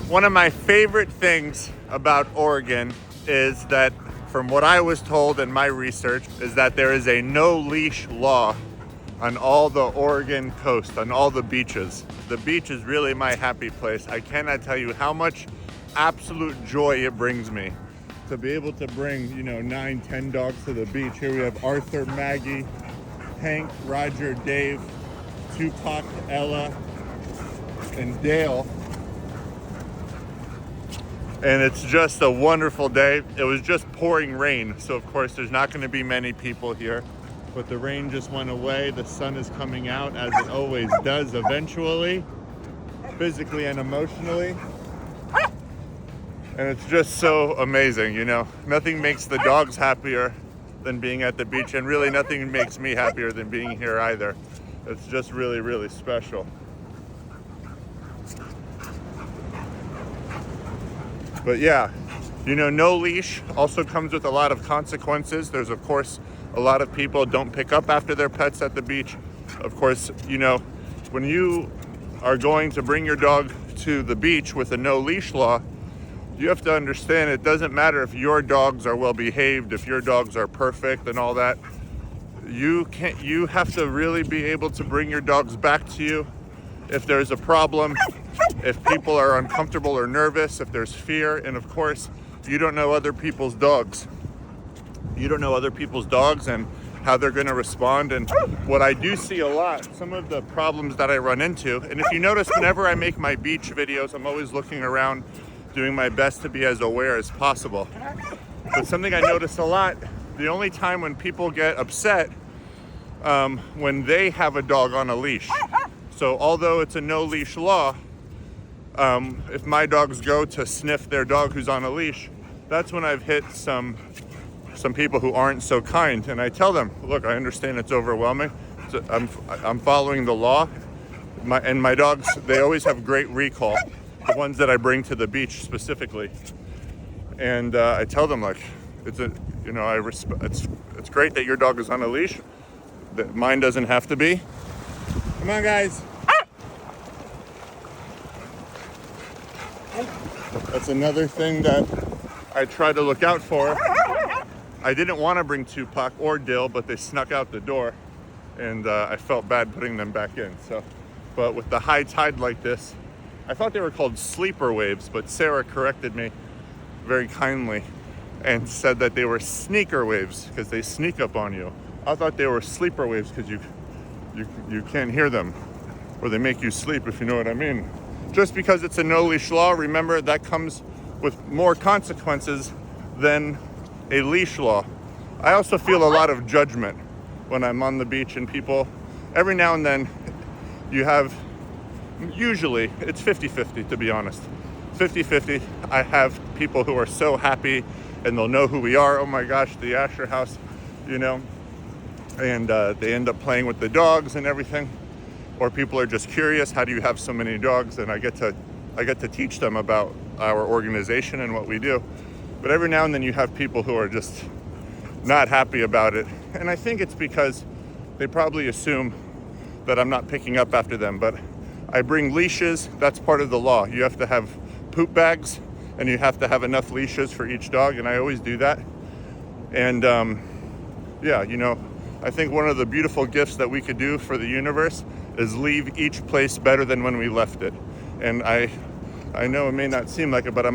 One of my favorite things about Oregon is that, from what I was told in my research, is that there is a no leash law on all the Oregon coast, on all the beaches. The beach is really my happy place. I cannot tell you how much absolute joy it brings me to be able to bring, 9, 10 dogs to the beach. Here we have Arthur, Maggie, Hank, Roger, Dave, Tupac, Ella, and Dale. And it's just a wonderful day. It was just pouring rain, so of course there's not going to be many people here. But the rain just went away. The sun is coming out, as it always does eventually, physically and emotionally. And it's just so amazing, Nothing makes the dogs happier than being at the beach, and really nothing makes me happier than being here either. It's just really, really special. But yeah, no leash also comes with a lot of consequences. There's, of course, a lot of people don't pick up after their pets at the beach. Of course, when you are going to bring your dog to the beach with a no leash law, you have to understand it doesn't matter if your dogs are well behaved, if your dogs are perfect and all that. You have to really be able to bring your dogs back to you if there's a problem, if people are uncomfortable or nervous, if there's fear. And of course, you don't know other people's dogs. You don't know other people's dogs and how they're going to respond. And what I do see a lot, some of the problems that I run into, and if you notice, whenever I make my beach videos, I'm always looking around, doing my best to be as aware as possible. But something I notice a lot, the only time when people get upset, when they have a dog on a leash. So although it's a no leash law, if my dogs go to sniff their dog who's on a leash, that's when I've hit some people who aren't so kind. And I tell them, look, I understand it's overwhelming. So I'm following the law. My dogs, they always have great recall, the ones that I bring to the beach specifically. And I tell them, like, it's great that your dog is on a leash, that mine doesn't have to be. Come on, guys. That's another thing that I try to look out for. I didn't want to bring Tupac or Dill, but they snuck out the door, and I felt bad putting them back in. But with the high tide like this, I thought they were called sleeper waves, but Sarah corrected me very kindly and said that they were sneaker waves because they sneak up on you. I thought they were sleeper waves because you can't hear them, or they make you sleep, if you know what I mean. Just because it's a no leash law, remember that comes with more consequences than a leash law. I also feel a lot of judgment when I'm on the beach, and people, every now and then, usually it's 50-50, to be honest. 50-50. I have people who are so happy and they'll know who we are. Oh my gosh, the Asher house, and they end up playing with the dogs and everything. Or people are just curious, how do you have so many dogs? And I get to teach them about our organization and what we do. But every now and then you have people who are just not happy about it. And I think it's because they probably assume that I'm not picking up after them. But I bring leashes. That's part of the law. You have to have poop bags, and you have to have enough leashes for each dog. And I always do that. And I think one of the beautiful gifts that we could do for the universe is leave each place better than when we left it. And I know it may not seem like it, but I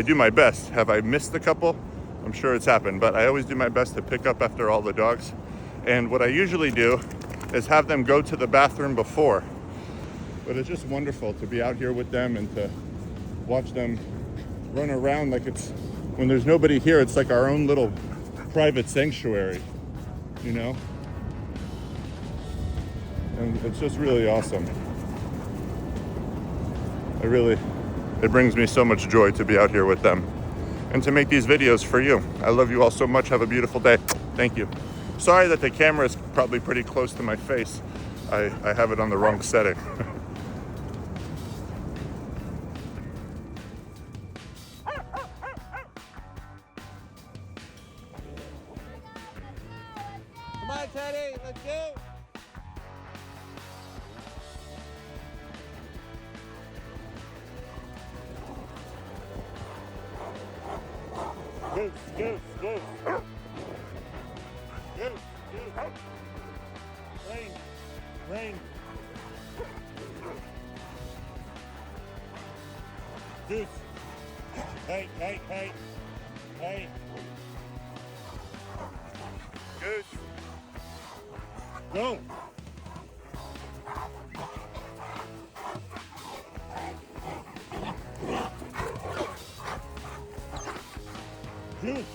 do my best. Have I missed a couple? I'm sure it's happened, but I always do my best to pick up after all the dogs. And what I usually do is have them go to the bathroom before. But it's just wonderful to be out here with them and to watch them run around like when there's nobody here, it's like our own little private sanctuary, And it's just really awesome. It brings me so much joy to be out here with them and to make these videos for you. I love you all so much. Have a beautiful day. Thank you. Sorry that the camera is probably pretty close to my face. I have it on the wrong setting. Come on, Teddy, let's go. Goose, goose, goose. Goose, goose. Rain, rain. Goose. Hey, hey, hey, hey. Goose. Go. Goose.